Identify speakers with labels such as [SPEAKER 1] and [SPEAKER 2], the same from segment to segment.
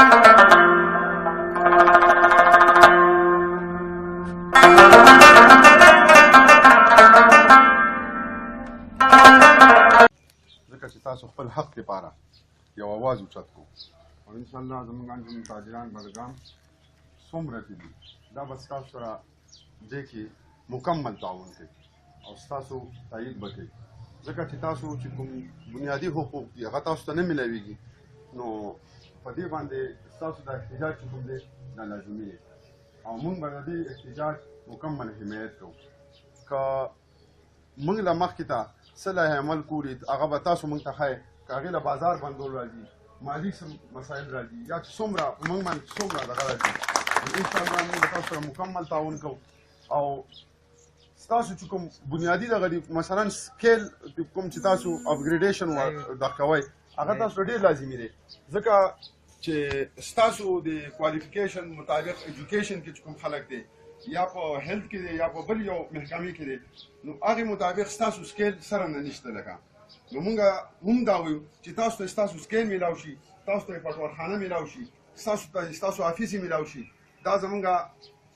[SPEAKER 1] ځکه چې تاسو خپل حق لپاره یو اواز اوچت کړو او انشاءالله زموږ انجمن تاجران بډګرام څومره دي دا به ستاسو سره دې کې مکمل تعاون کوي او ستاسو تایید به کوي ځکه چې تاسو چې کوم بنیادي حقوق دي هغه تاسو ته نه میلاویږي نو په دې باندې ستاسو د احتجاج چې کوم دی دا لازمي دی او موږ به د دې احتجاج مکمل حمایت کوو که موږ له مخکې ته څه لایحه عمل کړي هغه به تاسو موږ ته ښایي که هغې له بازار بندول راځي مالي مسایل راځي یا چې څومره په موږ باندې څومره دغه راځي انشاءالله موږ به تاسو سره مکمل تعاون کوو او ستاسو چې کوم بنیادي دغه دي مثلا سکیل کوم چې تاسو اپګریډیشن دغه کوئ هغه تاسو ډېر لازمي دی ځکه چې ستاسو د کوالیفیکیشن مطابق ایجوکیشن کې چې کوم خلک دی یا په هیلث کې دی یا په بل یو محکمې کې دی نو هغې مطابق ستاسو سکیل سره نه نشته لکه نو موږ هم دا وایو چې تاسو ته ستاسو سکیل میلاو شي تاسو ته پټوارخانه میلاو شي ستاسو افیس یې میلاو شي دا زمونږ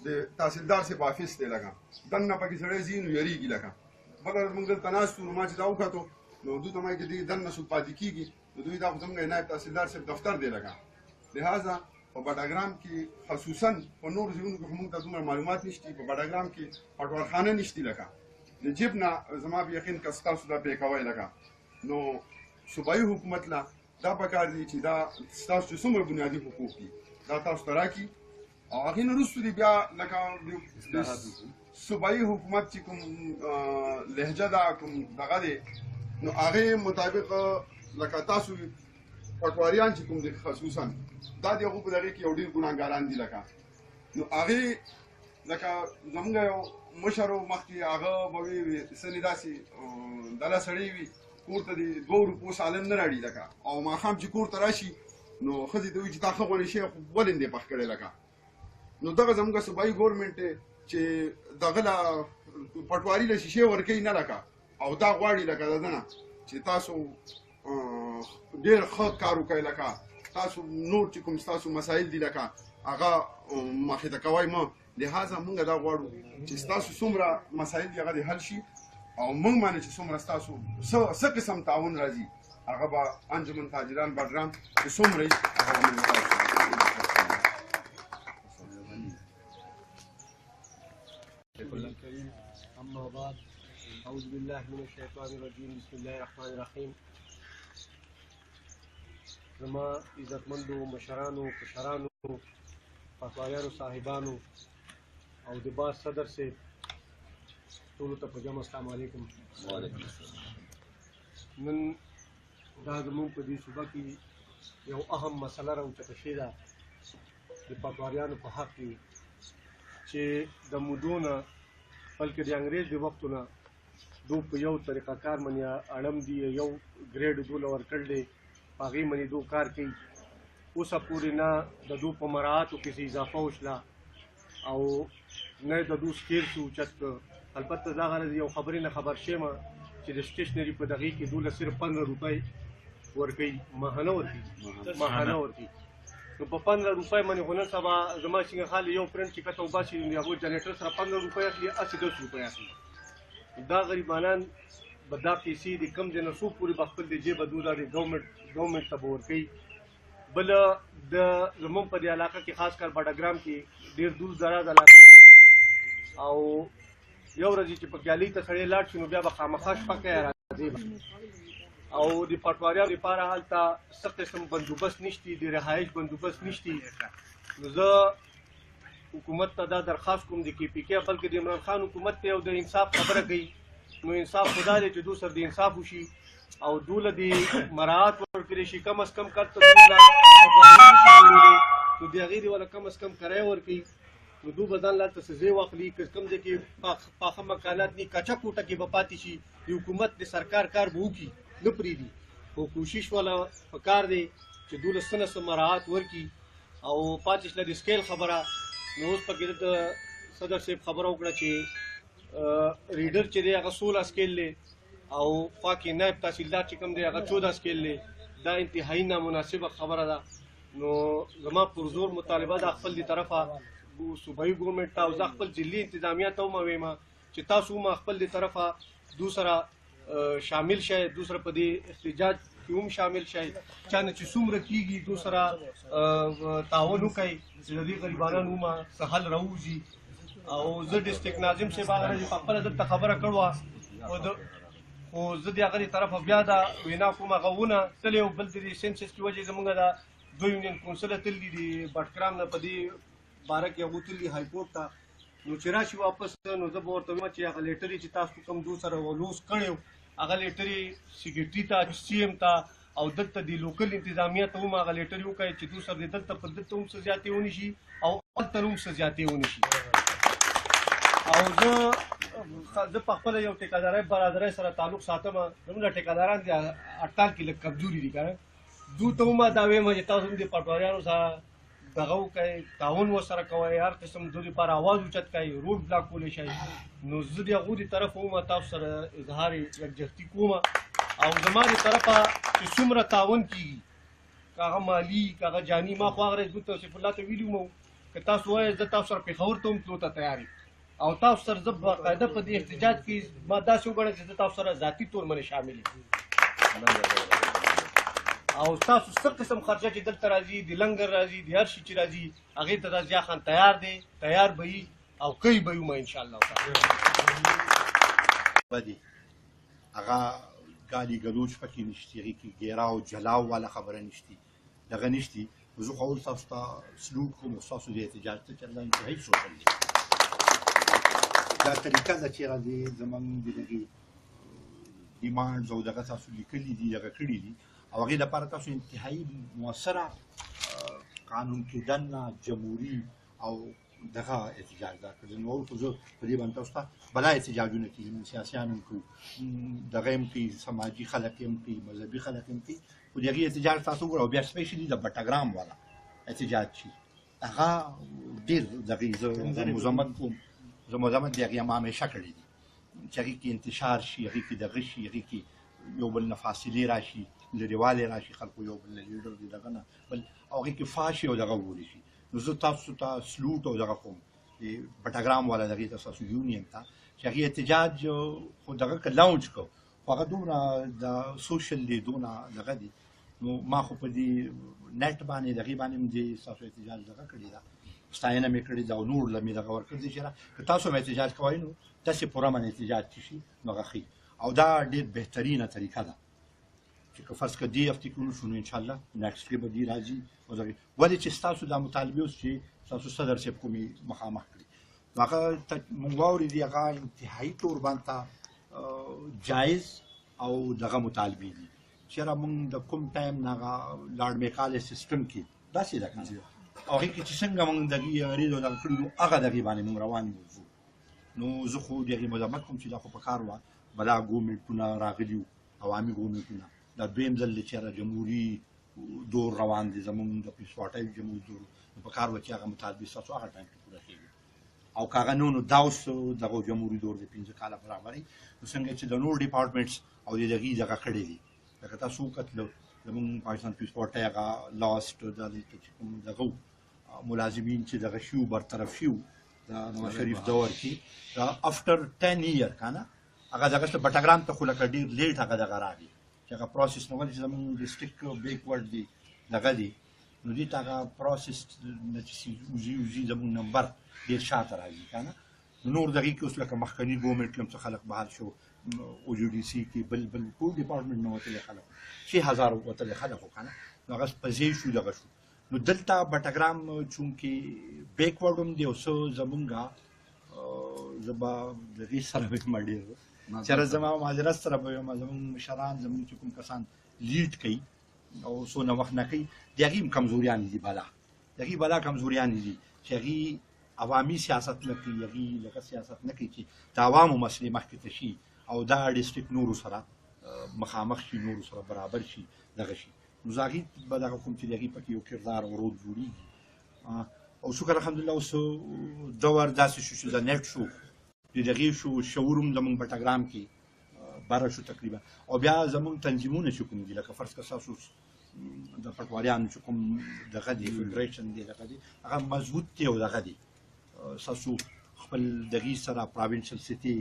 [SPEAKER 1] د تحصیلدار صاحب افیس دی لکه دننه پکې سړی ځي نو یریږي لکه بله موږ دلته ناست وو نو ما چې دا وکتو نو دوی ته وایي چې دوی دننه څوک پاتې کېږي نو دوی دا خو زموږ نایب تحصیلدار صاحب دفتر دی لکه لہذا په بډاګرام کې خصوصا په نورو ځایونو کې موږ ته دومره معلومات نشته په بډاګرام کې پټوارخانه نشته لکه د جیب نه زما په یقین که ستاسو دا پې کوئ لکه نو صوبایي حکومت له دا پکار دی چې دا ستاسو چې څومره بنیادي حقوق دي دا تاسو ته راکړي او هغې نه وروسته دي بیا لکه صوبایي حکومت چې کوم لهجه ده کوم دغه دی نو هغې مطابق لکه تاسو پټواریان چې کوم دي خصوصا دا د هغو په دغې کې یو ډېر ګناهګاران دي لکه نو هغې لکه زموږ یو مشر و مخکې هغه به وي څنې داسې ډله سړی وي کور ته د 2 روپو سالن نه راړي لکه او ماښام چې کور ته راشي نو ښځې ته وایي چې تا ښه غونې شی خو ولې نه دی پخ کړی لکه نو دغه زموږ صوبایي ګورمنټ چې دغه له پټواري له شیشې ورکوي نه لکه او دا غواړي لکه د ده نه چې تاسو ډېر ښه کار وکړئ لکه تاسو نور چې کوم ستاسو مسایل دي لکه هغه مخې ته کوئ مه لہذا موږ دا غواړو چې ستاسو څومره مسایل دي هغه دې حل شي او موږ باندې چې څومره ستاسو څه قسم تعاون راځي هغه به انجمن تاجران بډګرام چې څومره وي هغه به موږ
[SPEAKER 2] الكريم أما بعد أعوذ بالله من الشيطان الرجيم بسم الله الرحمن الرحيم زما عزتمندو مشرانو کشرانو پټواریانو صاحبانو او د باز صدر سے ټولو ته په جمع السلام علیکم نن دا زموږ په دې صوبه کې یو اهم مسله راوچته شوې ده د پټواریانو په حق کې چې د مودو نه بلکې د انګریز د وختو نه دو په یو طریقه کار منې اړم دي یو ګریډ دوله ورکړل دی په هغې منې دو کار کوي اوسه پورې نه د دو په مراعاتو کې څه اضافه وشله او نه د دو سکیل څه اوچت کړه البته دا غرض یو خبرې نه خبر شوم چې د سټیشنري په دغې کې دوله صرف 15 روپۍ ورکوي ماهانه ورکوي نو په 15 روپۍ باندې خو نن سبا زما څنګه خالي یو پرنټ چې کته وباسي نو هغه جنریټر سره 15 روپۍ اخلي 10 روپۍ اخلي دا غریبانان به دا پیسې د کم ځای نه څو پورې به خپل د جیبه دوله د ګورمنټ ته به ورکوي بل د زموږ په دې علاقه کې خاص کر بډګرام کې ډېر دور دراز علاقې دي او یو ورځ چې په ګیالۍ ته سړی لاړ شي نو بیا به خامخا شپه کوي راځي او د پټواریانو لپاره هلته څه قسم بندوبست نشته د رهایش بندوبست نشته نو زه حکومت ته دا درخواست کوم د کې پی کې بلکې د عمران خان حکومت ته یو د انصاف خبره کوي نو انصاف خدا دی چې دو سر د انصاف وشي او دوله د مراعات ورکړي شي کم از کم کارته نو د هغې دې والا کم از کم کرایه ورکوي نو دو به ځان لاته څه ځای واخلي که کوم ځای کې پاخه مکانات دي کچه کوټه کې به پاتې شي د حکومت د سرکار کار به وکړي نه پرېږدي خو کوشش والا پکار دی چې دوله څه نه څه مراعات ورکړي او پاتې شله د سکیل خبره نو اوس پکې د صدر صاحب خبره وکړه چې ریډر چې دی هغه 16 سکیل دی او خوا کې نایب تحصیلدار چې کوم دی هغه 14 سکیل دی دا انتهایی نامناسبه خبره ده نو زما پر زور مطالبه د خپل دی طرفه صوبایي ګورنمنټ ته او زه خپل ځلي انتظامیه ته هم وایم چې تاسو هم خپل دی طرفه دوسره شامل شئ، دوسره په دې احتجاج کې هم شامل شئ، چانه چې څومره کېږي دوسره تعاون وکړئ چې د دې غریبانو هم څه حل راوځي. او زه ډسټرکټ ناظم صاحب هغه ورځ په خپله دلته خبره کړې وه، خو زه د هغه طرفه بیا دا وینا کوم هغه ونه تللی او بل د دې سینسس کې وجې زمونږ دا دوه یونین کونسله تللي دي بټګرام نه په دې باره کې هغوی تللي هایکورټ ته. نو چې راشي واپس نو زه به ورته وایم چې هغه لیټر چې تاسو کوم دو سره ولوس کړی و هغه لیټر یې سیکرټري ته سی ایم ته او دلته د لوکل انتظامیه ته هم هغه لیټر یې وکړی چې دو سره د دلته په دلته هم څه زیاتې ونی شي او هلته هم څه زیاتې ونی شي. او زه په خپله یو ټیکهدارۍ برادرۍ سره تعلق ساتم. زموږ ټیکهداران دي اټال کې لږ کمزوري دي که نه، دوی ته هم دا وایم چې تاسو هم د پټواریانو سره دغه وکړئ، تعاون ورسره کوئ، هر قسم د دوی لپاره اواز اوچت کړئ، روډ بلاک کولی شئ. نو زه د هغوی د طرفه هم تاسو سره اظهار یکجهتي کوم او زما د طرفه چې څومره تعاون کېږي که هغه مالي که هغه جاني. ما خو هغه ورځ دوی توصیف الله ته ویلي وم که تاسو وایئ زه تاسو سره پېښور ته هم تلو ته تیار یم او تاسو سره زه باقاعده په دې احتجاج کې ما داسې وګڼم چې زه تاسو سره ذاتي طور باندې شامل یم او تاسو څه قسم خرچه چې دلته راځي، د لنګر راځي، د هر شي چې راځي هغې ته دا ضیا خان تیار دی، تیار به وي او کوي به یو انشاءالله تعالی.
[SPEAKER 3] بدي هغه ګالي ګلوچ پکې نشته، هغې کې ګیرا او جلاو والا خبره نشته، دغه نشته. زه خو اول تاسو ته سلوک کوم او ستاسو د احتجاج ته چې الله انتهایي سوچل دی. دا طریقه ده چې راځي زموږ د دغې ډیمانډز او دغه تاسو لیکلي دي دغه کړي دي او هغې لپاره تاسو انتهایي مؤثره قانون کېدنه جمهوري او دغه احتجاج دا کړی. نو خو زه په دې باندې تاسو ته بلا احتجاجونه کوي، سیاسیان هم کوي، دغه هم کوي، سماجي خلک هم کوي، مذهبي خلک هم کوي. خو د هغې احتجاج تاسو وګورئ او بیا سپیشلي د بټګرام والا احتجاج چې هغه ډېر دغې زه مذمت کوم، زه مذمت د هغې هم همیشه کړی دي چې هغې کې انتشار شي، هغې کې دغه شي، هغې کې یو بل نه فاصلې راشي، لرېوالی راشي، خلکو یو بل نه لیډر د دغه نه بل او هغې کې فاشي او دغه وویلی شي. نو زه تاسو ته سلوټ او دغه کوم د بټګرام والا دغې ته ستاسو یونین ته چې هغې احتجاج خو دغه که لاونچ کړو خو هغه دومره د سوشل دی، دونه دغه دی. نو ما خو په دې نیټ باندې دغې باندې هم د ستاسو احتجاج دغه کړې ده، ستاینه مې کړې ده او نور له مې دغه ورکړې دي چې که تاسو هم احتجاج کوئ نو داسې پوره من احتجاج چې شي نو هغه ښي او دا ډېر بهترینه طریقه ده چې که فرض که دې هفتې کې ونشو نو انشاءالله نیکسټ کې به دې راځي او دغې ولې چې ستاسو دا مطالبې اوس چې ستاسو صدر صاحب کومې مخامخ کړي نو هغه مونږ واورېدي هغه انتهایي طور باندې جایز او دغه مطالبې دي. چېرې مونږ د کوم ټایم نه هغه لارډ میکالې سیسټم کې داسې ده که نه او هغې کې چې څنګه مونږ دغې اغېز او دغه کړي نو هغه دغې باندې مونږ روان یو. نو زه خو د هغې مذمت کوم چې دا خو په کار وه بلا ګورمنټونه راغلي وو، عوامي ګورمنټونه، دا دویم ځل دی چې هغه جمهوري دور روان دی زموږ د پیسواټۍ جمهوري دور، نو په کار وه چې هغه مطالبې ستاسو هغه ټایم کې پوره کېږي او که هغه نو دا اوس دغه جمهوري دور دی 5 کاله برابرې. نو څنګه چې د نور ډیپارټمنټس او د دغې دغه کړی دي لکه تاسو وکتلو زموږ پاکستان پیسواټۍ هغه لاست دلته چې کوم دغه ملازمین چې دغه شي برطرف شي د نواز شریف دور کې دا افټر 10 ایئر که نه هغه دغه بټګرام ته خو لکه ډېر لیټ هغه دغه راغی چې هغه پروسس نه ولې چې زموږ ډسټرکټ بیکورډ دی دغه دی نو دې ته هغه پروسس نه چې وځي زموږ نمبر ډېر شاته راځي که نه. نور دغې کې اوس لکه مخکني ګورمنټ کې هم څه خلک بحال شو، او جي ډي سي کې بل ټول ډپارټمنټ نه وتلي خلک 6000 وتلي خلک وو که نه نو هغه په ځای شو دغه شو. نو دلته بټګرام چونکې بیکورډ هم دی او څه زمونږ زه به د دې سره به یم ډېر چېرې زما معذرت سره به یم زمونږ مشران زمونږ چې کوم کسان لیډ کوي او څونه وخت نه کوي د هغې هم کمزوریانې دي بلا د هغې بلا کمزوریانې دي چې هغې عوامي سیاست نه کوي، هغې لکه سیاست نه کوي چې د عوامو مسلې مخکې ته شي او دا ډسټرکټ نورو سره مخامخ شي، نورو سره برابر شي دغه شي. نو زه هغې به دغه کوم چې د هغې پکې یو کردار او رول جوړېږي او شکر الحمدلله اوس دور داسې شو چې د نیټ شو د دغې شو شعور هم زموږ بټګرام کې بره شو تقریبا او بیا زموږ تنظیمونه چې کوم دي لکه فرض که ستاسو د پټواریانو چې کوم دغه دی فدریشن دی دغه دی هغه مضبوط دی او دغه دی ستاسو خپل دغې سره پراوینشل سیټي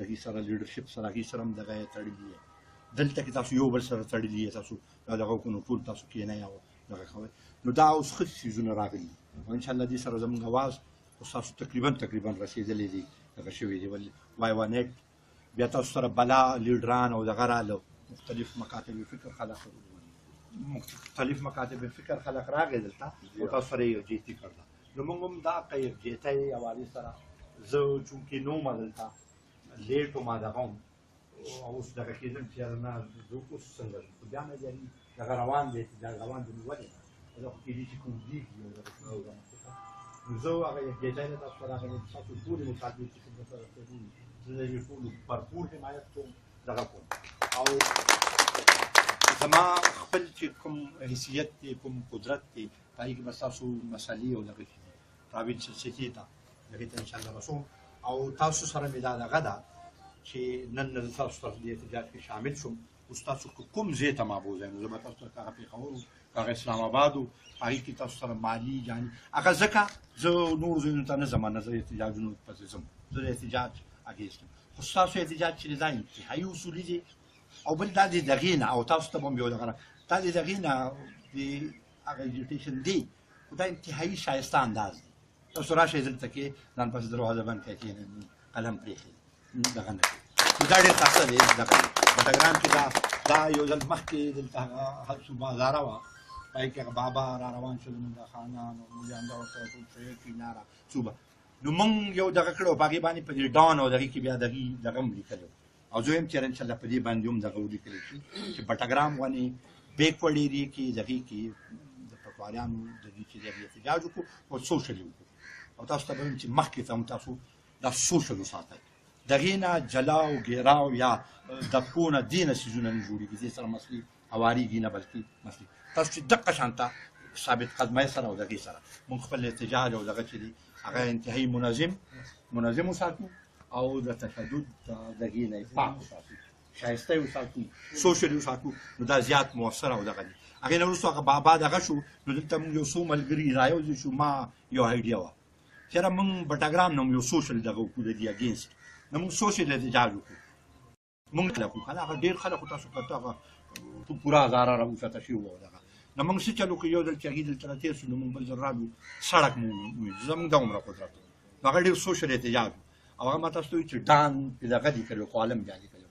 [SPEAKER 3] دغې سره لیډرشپ سره هغې سره هم دغه تړلي یې دلته کې تاسو یو بل سره تړلي یې تاسو دا دغه وکړو ټول تاسو کښېنئ او دغه کوئ نو دا اوس ښه څیزونه راغلي او انشاءالله دې سره زموږ اواز اوس تاسو تقریبا رسېدلی دی دغه شوي دی وای وانټ بیا تاسو سره بلا لیډران او دغه راله مختلف مکاتب فکر خلق راغی دلته او تاسو سره یې یکجهتي کړله نو موږ هم دا که یکجهتۍ حوالې سره زه چونکې نوم دلته لیټ وم دغه وم او اوس دغه کېدم چې یاره نه زه اوس څنګه خو بیا مې بیا دغه روان دی احتجاج روان دی نو ولې نه دا خو کېدای شي کوم دیږي او دغه نو زه هغه یکجهتۍ نه تاسو سره راغلی تاسو ټولې مطالبې چې کوم درته رسېدلي زه د دې ټولو بھرپور حمایت کوم دغه کوم او زما خپل چې کوم حیثیت دی کوم قدرت دی په هغې کې به ستاسو مسلې او دغه شي پراوینشل سیټي ته هغې ته انشاءالله رسوم او تاسو سره مې دا دغه ده چې نن تاسو سره دې احتجاج کې شامل شوم اوس تاسو کوم ځای ته ما بوځئ نو زه به تاسو ته هغه پېښور و هغه اسلام آباد و هغې کې تاسو سره مالي جاني هغه ځکه زه نورو ځایونو ته نه ځم نه زه احتجاجونو پسې ځم زه د احتجاج اګېنسټ یم خو ستاسو احتجاج چې دی دا انتهایي اصولي دی او بل دا د دغې نه او تاسو ته به هم یو دغه دا د دغې نه د هغه اجیټیشن دی خو دا انتهایي ښایسته انداز دی تاسو راشئ دلته کې ځان پسې دروازه بند کړئ کښېنئ قلم پرېښي دغه نه کوي نو دا ډېر ښایسته دی دغه دی بټګرام کې دا یو ځل مخکې دلته هغه هر څه بازاره وه په هغې کې هغه بابا را روان شول موږ خانان او مولیان دا ورته ټول شیخ ناره صوبه نو موږ یو دغه کړی و په هغې باندې په دې ډان او دغې کې بیا دغه هم لیکلی او زه وایم چې انشاءالله په دې باندې هم دغه ولیکلی شي چې بټګرام غونې بیکورډ ایریا کې دغې کې د پټواریانو دغې چې دغې احتجاج وکړو او سوشلي وکړو او تاسو ته به وایم چې مخکې ته هم تاسو دا سوشل وساتئ دغې نه جلا او ګیراو یا دقو نه دې نه څیزونه نه جوړېږي دې سره مسلې هوارېږي نه بلکې مسلې تاسو چې دقه شانته ثابت قدمۍ سره او دغې سره موږ خپل احتجاج او دغه چې دی هغه انتهایي منظم وساتو او د تشدد دغې نه یې پاک وساتو ښایسته یې وساتو سوشل یې وساتو نو دا زیات مؤثر او دغه دی هغې نه وروسته هغه بابا دغه شو نو دلته موږ یو څو ملګري رايوځای شو ما یو آیډیا وه چې یاره موږ بټګرام نه یو سوشل دغه وکړو د دې اګینسټ نو موږ سوشل احتجاج وکړو موږ خلک وکړو که نه هغه ډېر خلک خو تاسو کته هغه پوره هزاره راوچته شوي وه دغه نو موږ څه چل وکړو یو ځل چې هغې دلته نه تېر شو نو موږ بل ځل راغلو سړک مو وویل زموږ دومره قدرت و نو هغه ډېر سوشل احتجاج و او هغه ما تاسو ته وایي چې ډان پې دغه دې کړی و کالم بیا دې کړی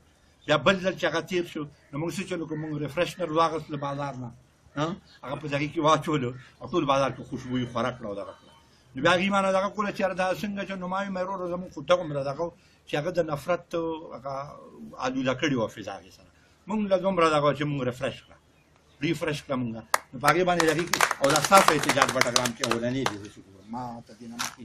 [SPEAKER 3] بیا بل ځل چې هغه تېر شو نو موږ څه چل وکړو موږ ریفرشنر واخیستلو بازار نه هغه په دغې کې واچولو او ټول بازار کې خوشبویي خوره کړه او دغه کړه نو بیا هغې مانه دغه کوله چې یاره دا څنګه چې نو ما ویل مې وروره زموږ خو دومره دغه چې هغه د نفرت هغه آلوده کړې وه فضا هغې سره موږ له دومره دغه چې موږ ریفرش کړه موږ نو په هغې باندې دغې کې او دا ستاسو احتجاج بټګرام کې اولنی دی زه چې ګورم ما ته دې نه مخکې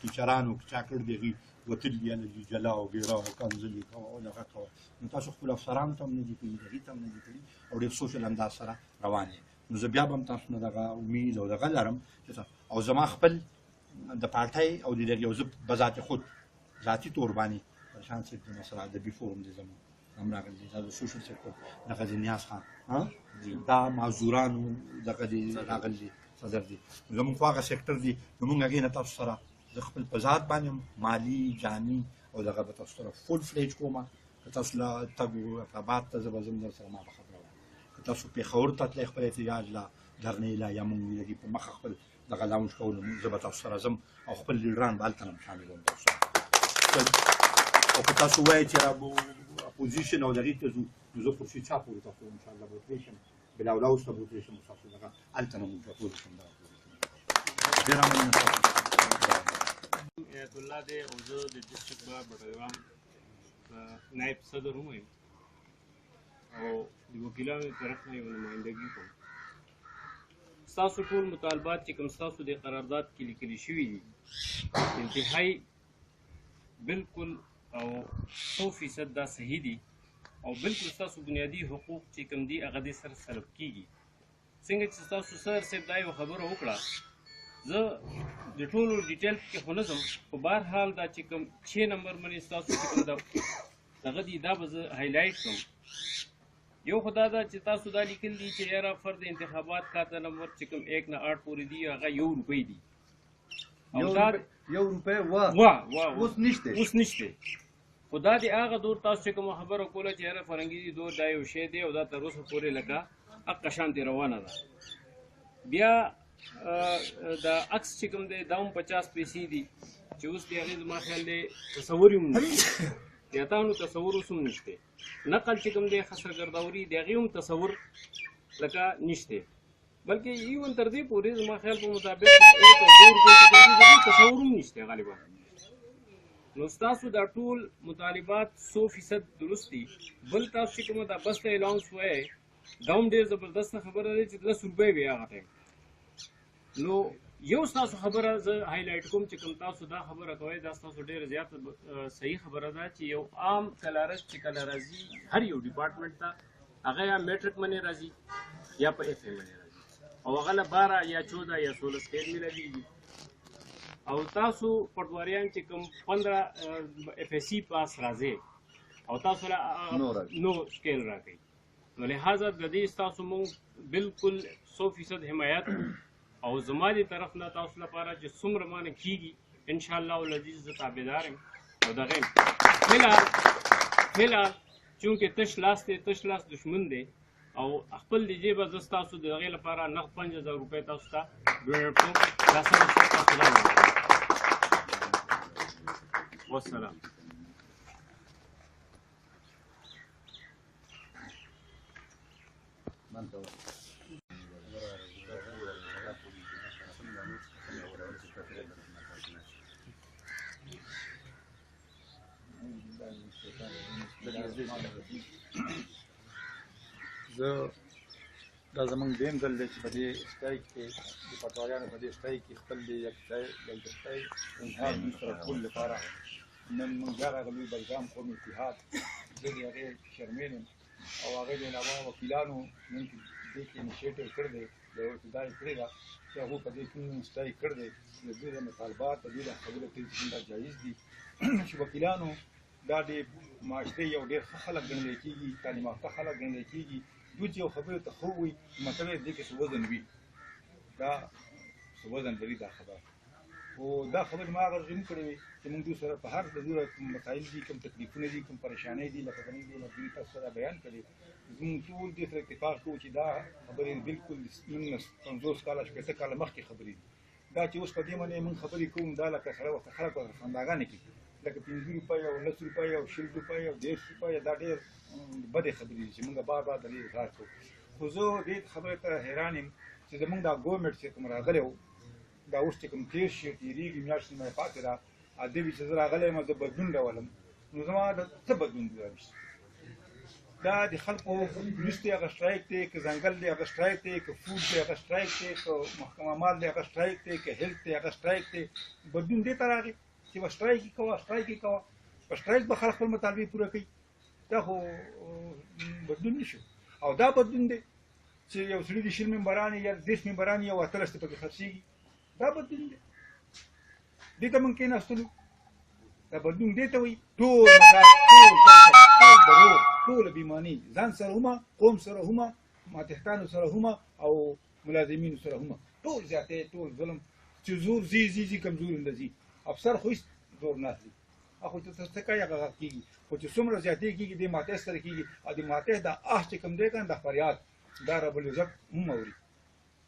[SPEAKER 3] ټیچرانو چا کړ دي هغې وتلي یعنې جلا او ګیرا او کنځلې کوه او دغه کوه نو تاسو خپلو افسرانو ته هم نه دي کړي هغې ته هم نه دي کړي او ډېر سوشل انداز سره روان یې نو زه بیا به هم تاسو نه دغه امید او دغه لرم او زما خپل د پارټۍ او د دغې زه بذات خود ذاتي طور باندې پرشان صاحب د مثلا ادبي فورم دی زموږ هم راغلی دا د سوشل سیکټر دغه د نیاز خان دا معذورانو دغه دی راغلی صدر دی زموږ خو هغه سیکټر دی نو موږ هغې نه تاسو سره د خپل په ذات باندې مالي جاني او دغه به تاسو سره فول فلیج کومه که تاسو له تګ آباد ته زه به ځم در سره ما به خبره وکړم که تاسو پېښور ته تلئ خپل احتجاج له دغنې له یا موږ دغې په مخه خپل دغه لاونج کولو زه به تاسو سره ځم او خپل لیډران به هلته نه شاملوم تاسو سره او که تاسو وایئ چې اپوزیشن او دغې ته ځو نو زه پرسي چا پورې تاسو انشاءالله به وتلی شم بلاوله اوس ته به وتلی شم تاسو دغه هلته نه موږ راټول شم دغه ډېره مننه
[SPEAKER 4] ایت الله دی او زه د ډسټرکټ بټګرام نایب صدر هم یم او د وکیلانو طرف نه یو نمایندګي کوم ستاسو ټول مطالبات چې کوم ستاسو د قرارداد کې لیکلي شوي دي انتهایي بالکل او 100% دا صحیح دي او بالکل ستاسو بنیادي حقوق چې کوم دي هغه دې سره سلب کېږي څنګه چې ستاسو سر صاحب دا یو خبره وکړه زه د ټولو ډیټیل کې خو نه ځم خو بهرحال دا چې کوم 6 نمبر باندې ستاسو چې کوم دغه دي دا به زه هایلایټ کړم یو خدا دا چې تاسو دا لیکل دي چې یاره فرد انتخابات کاته نمبر چې کوم 1 نه 8 پورې دي هغه ₹1 دي او دا
[SPEAKER 3] ₹1
[SPEAKER 4] اوس نشته خدا دې هغه دور تاسو چې کوم خبره کوله چې یاره فرنګي دي دور دا یو شی دی او دا تر اوسه پورې لکه حق شانتي روانه ده بیا دا عکس چې کوم دی دا هم 50 پیسې دي چې اوس د هغې زما خیال دی تصور هم نشته زیاتانو تصور اوس هم نشته نقل چې کوم دی خسر ګرداوري د هغې هم تصور لکه نشته بلکې ایون تر دې پورې زما خیال په مطابق تصور هم نشته غالبا نو ستاسو دا ټول مطالبات 100% درست دي بل تاسو چې کومه دا بس ته اعلانس وایي دا هم ډېر زبردست خبره ده چې ₹10 وي هغه ټایم نو یو ستاسو خبره زه هایلایټ کوم چې کوم تاسو دا خبره کوئ دا ستاسو ډېره زیاته صحیح خبره ده چې یو عام کلارش چې کله راځي هر یو ډپارټمنټ ته هغه یا میټرک باندې راځي یا په اف ای باندې راځي او هغه له 12 یا 14 یا 16 سکیل ملويږي او تاسو پټواریان چې کوم 15 اف ای سی پاس راځي او تاسو له نو سکیل راکړي نو لہذا د دې تاسو مونږ بالکل 100% حمایت او زما دې طرف نه تاسو لپاره چې څومره مانه کیږي ان شاء الله العزیز زه تابعدار یم او دغه فلحال چونکې تش لاس دشمن دی او خپل د جیبه زه ستاسو د هغې لپاره نقد ₹5000 تاسو ته ډونیټ کوم دا سره والسلام
[SPEAKER 5] زه دا زمونږ دیم ځل دی چې په دې سټایک کې د پټواریانو په دې سټایک کې خپل د یکځای انتحاب سره کول لپاره نن موږ بیا راغلو بلګام قوم اتحاد زه د هغې شرمین یم او هغې د علاوه وکیلانو نن دې کې انیشیټیو کړی دی د ابتدا یې کړې ده چې هغوی په دې کې سټایک کړی دی د دې د مطالبات د دې د خبرو کوي چې دا جایز دي چې وکیلانو دا د معاشرې یو ډېر ښه خلک ګڼلی کېږي تعلیم یافته خلک ګڼلی کېږي دوی چې یو خبرې ته ښه ووایي مطلب یې دې کې څه وزن وي دا څه وزن لري دا خبره خو دا خبرې ما هغه ژمن کړې وې چې موږ دوی سره په هر د دوی کوم مسایل دي کوم تکلیفونه دي کوم پریشانۍ دي لکه څنګه دي دوی تاسو سره بیان کړي زموږ ټول دې سره اتفاق کوو چې دا خبرې بالکل موږ 50 کاله 60 کاله مخکې خبرې دي دا چې اوس په دې باندې موږ خبرې کوو دا لکه سره ورته خلک ورته خنداګانې کوي لکه ₹50 او ₹10 او ₹100 او ₹150 دا ډېر بدې خبرې دي چې موږ بار د دې اظهار کوو خو زه دې خبرې ته حیران یم چې زموږ دا ګورنمنټ چې کوم راغلی و دا اوس چې کوم تېر شي تېرېږي میاشتې نه پاتې ده ادې وي چې زه راغلی یم زه بدلون راولم نو زما د څه بدلون دی راویست دا د خلکو پولیس دی هغه سټرایک دی که ځنګل دی هغه سټرایک دی که فوډ دی هغه سټرایک دی که محکمه مال دی هغه سټرایک دی که هیلث دی هغه سټرایک دی بدلون دې ته راغی چې به سټرایک یې کوه په سټرایک به خلک خپل مطالبې پوره کوي دا خو بدلون نه شو او دا بدلون دی چې یو سړي د 20 ممبران یا 10 ممبران یا 18 پکې خرڅېږي دا بدلون دی دې ته موږ کېناستلو دا بدلون دې ته وایي ټول دروغ ټوله بېماني ځان سره هم قوم سره هم ماتحتانو سره هم او ملازمینو سره هم ټول زیاتې ټول ظلم چې زور زی کمزوري نه ځي افسر خو هېڅ زور نه اخلي خو ته څه کوي هغه کېږي خو چې څومره زیاتې کېږي دې ماتح سره کېږي او د ماتح دا چې کوم دی که دا فریاد دا رب العزت هم اوري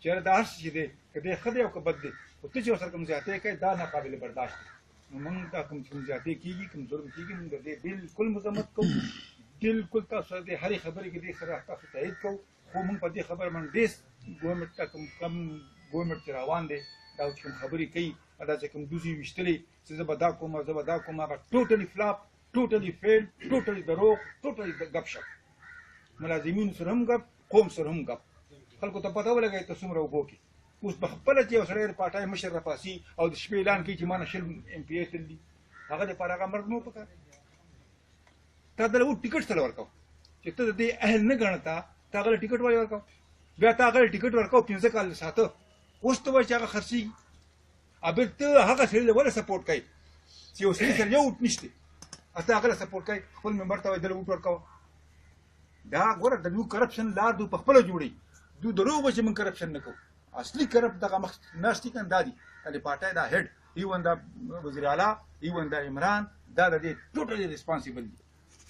[SPEAKER 5] چېرې دا هر څه چې دی که دی ښه دی او که بد دی خو ته چې ورسره کوم زیاتې کوې دا ناقابل برداشت دی نو موږ دا کوم زیاتې کېږي کوم ظلم کېږي موږ د دې بالکل مذمت کوو بالکل تاسو سره د هرې خبرې کې دې سره تاسو تایید کوو خو موږ په دې خبره باندې ډېر ګورنمنټ ته کم ګورنمنټ چې روان دی دا چې کوم خبرې کوي دا چې کوم دوزي ویشتلې چې زه به دا کوم هغه ټوټلي فلاپ ټوټلي فیل ټوټلي دروغ ټوټلي ګپ شپ ملازمینو سره هم ګپ قوم سره هم ګپ خلکو ته پته ولګوي ته څومره اوبو کې اوس په خپله چې یو سړی د پارټۍ مشر راپاسي او د شپې اعلان کوي چې ما نه 20 MP تللي هغه دپاره هغه مرګ نه و پکار تا دله و ټیکټ سره ورکوه چې ته د دې اهل نه ګڼه تا هغه له ټیکټ ولې ورکوه بیا تا هغه له ټیکټ ورکوه 15 کاله ساته اوس ته وایي چې هغه خرڅېږي بل ته هغه سړي له ولې سپورټ کوي چې یو سړي سره یو اوټ نشته ته هغه له سپورټ کوي خپل ممبر ته وایي دله اوټ ورکوه دا ګوره د دوی کرپشن لار دوی په خپله جوړوي دوی دروغ به چې موږ کرپشن نه کوو اصلي کرپ دغه مخ ناست دي که دا دي د پارټۍ دا هیډ ایون دا وزیر اعلی ایون دا عمران دا د دې ټوټلی ریسپانسیبل دي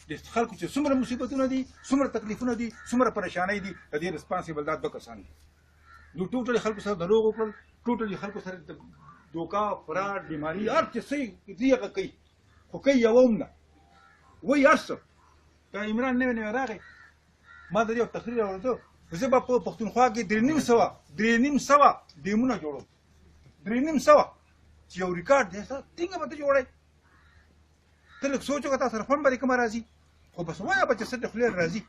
[SPEAKER 5] د خلکو چې څومره مصیبتونه دي څومره تکلیفونه دي څومره پریشانۍ دي د دې ریسپانسیبل دا دوه کسان دي دوی ټوټلی خلکو سره دروغ وکړل ټوټلی خلکو سره دوکا فراډ بیماري هر څه صحیح دي هغه کوي خو کوي یو هم نه وایي هر څه که عمران نوی نوی راغی ما د دې یو تقریر اورېده زه به په پښتونخوا کې 3,500 ډیمونه جوړوم 3,500 چې یو ریکارډ دی څنګه به ته جوړی ته لږ سوچ وکړه تا سره خوند به دې کومه راځي خو بس وایه به چې څه د خولې راځي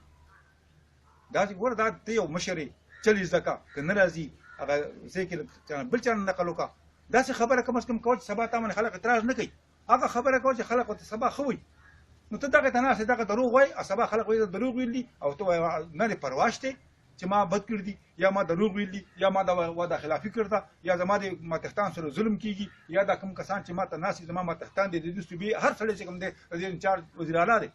[SPEAKER 5] داسې ګوره دا ته یو مشر یې چل یې زده کړه که نه راځي هغه ځای کې بل چا نه نقل وکړه داسې خبره کم از کم کوه چې سبا تا باندې خلک اعتراض نه کوي هغه خبره کوه چې خلک ورته سبا ښه وایي نو ته دغه ته ناست یې دغه دروغ وایي او سبا خلک وایي دروغ ویل دي او ته وایې نه دې پروا شته چې ما بد کړي دي یا ما دروغ ویل دي یا ما د وعده خلافي کړې ده یا زما د ماتحتان سره ظلم کېږي یا دا کوم کسان چې ما ته ناست زما ماتحتان دي د دې صوبې هر سړی چې کوم دی د دې انچارج وزیر اعلی دی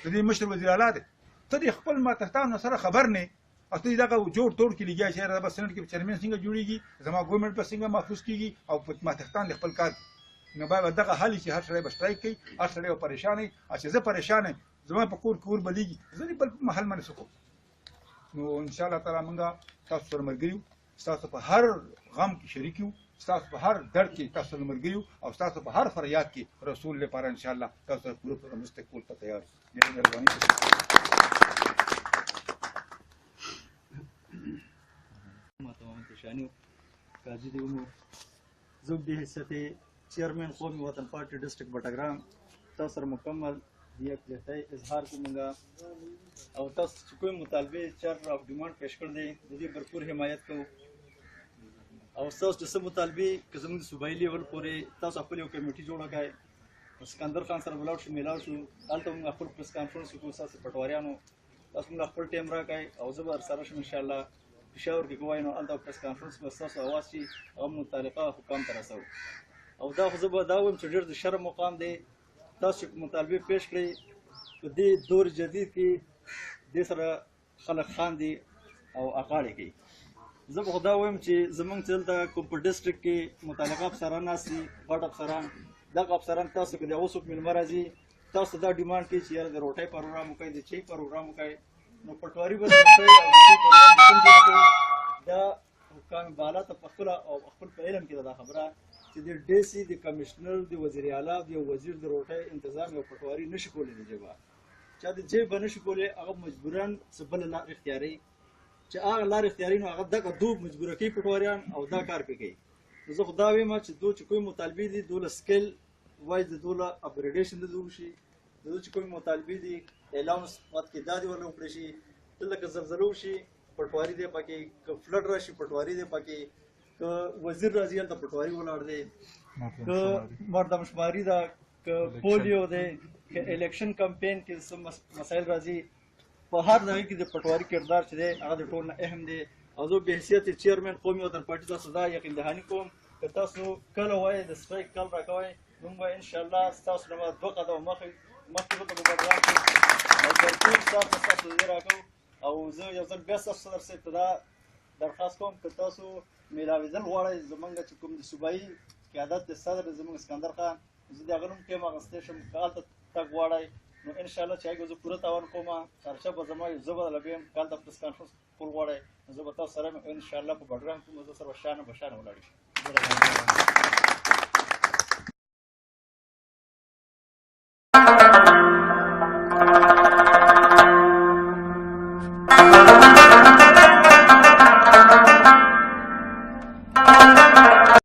[SPEAKER 5] د دې مشر وزیر اعلی دی ته د خپل ماتحتانو سره خبر نه او ته دغه جوړ توړ کې لګیا چې بس سنټ کې چیرمن څنګه جوړیږي زما ګورنمنت په څنګه محفوظ کیږي او ماتحتان د خپل کار نو باید دغه حالي چې هر سړی به سټرایک کوي هر سړی پریشان وي او چې زه پریشان یم زما په کور کور بلیږي زه دې بل محل باندې څه کوم نو ان شاء الله تعالی موږ تاسو سره ملګري یو ستاسو په هر غم کې شریک یو ستاسو په هر درد کې تاسو سره ملګري یو او ستاسو په هر فریاد کې رسول لپاره ان شاء الله تاسو سره پوره مستقبل ته تیار یو مهرباني
[SPEAKER 6] ما تمام تشانیو قاضي دی مو زوب دی حصته چیئرمین قومی وطن پارٹی ڈسٹرکٹ بٹاگرام تاسو سره مکمل دی اقلیتای اظهار کومګه او تاسو چې کوم مطالبه چار اف ډیماند پیش کړ دي د دې بھرپور حمایت کوو او تاسو د سم مطالبه که زموږ صوبایي لیول پورې تاسو خپل یو کمیټي جوړه کړئ اسکندر خان سره ولاړ شو میلاو شو هلته موږ خپل پریس کانفرنس وکړو تاسو پټواریانو تاسو موږ خپل ټیم راکړئ او زه به سره شم ان شاء الله پېښور کې کوی نو هلته پریس کانفرنس به ستاسو اواز شي هغه متعلقه حکام ته رسوو او دا خو زه به دا وایم چې ډېر د شرم مقام دی تاسو مطالبه پیش کړئ په دې دور جدید کې دې سره خلک خاندي او اقاړې کوي زه به دا وایم چې زمونږ چې دلته کوم په ډسټرکټ کې متعلقه افسران ناست دي غټ افسران دغه افسران تاسو که د هغو څوک میلمه راځي تاسو دا ډیمانډ کوي چې یاره د روټۍ پروګرام وکړئ د چای پروګرام وکړئ نو پټواري به د روټۍ او د چای پروګرام کوم ځای کوي دا حکام بالا ته په خپله او خپل په علم کې دا خبره چې د ډي سي د کمشنر د وزیر اعلی د یو وزیر د روټۍ انتظام یو پټواري نشي کولی د جبه چا د جیب به نشي کولی هغه مجبورا څه بله لار اختیاروي چې هغه لار اختیاري نو هغه دغه دوب مجبوره کوي پټواریان او دا کار پې کوي نو زه خو دا وایم چې دو چې کوم مطالبې دي دوله سکیل وایز د دوله اپګریډیشن د دو شي د دو چې کوم مطالبې دي اعلان وخت کې دا دي ورله وکړی شي ته لکه زلزله وشي پټواري دی پکې که فلډ راشي پټواري دی پکې که وزیر راځي هلته پټواري ولاړ دی که مردمشماري ده که پولیو دی که الیکشن کمپین کې څه مسایل راځي په هر ځای کې د پټواري کردار چې دی هغه د ټول نه اهم دی او زه به حیثیت چیرمن قومي وطن پارټي تاسو دا یقین دهاني کوم که تاسو کله وایئ د سټرایک کل راکوئ موږ به انشاءالله ستاسو نه به 2 قدمه مخکې دلته په بډرام کې او ترتیب ستاسو دې راکوو او زه یو ځل بیا ستاسو صدر صاحب ته دا درخواست کوم که تاسو میلاوېدل غواړئ زموږ چې کوم د صوبایي قیادت د صدر زموږ اسکندر خان زه د هغه نوم ټیم اخیستی شم که هلته تګ غواړئ نو انشاءالله چې هغې به زه پوره تاوان کوم هرچا به زما یو زه به لبیم که هلته پریس کانفرنس کول غواړئ نو زه به تاسو سره یم انشاءالله په بډرام کې زه سره به شانه ولاړ شي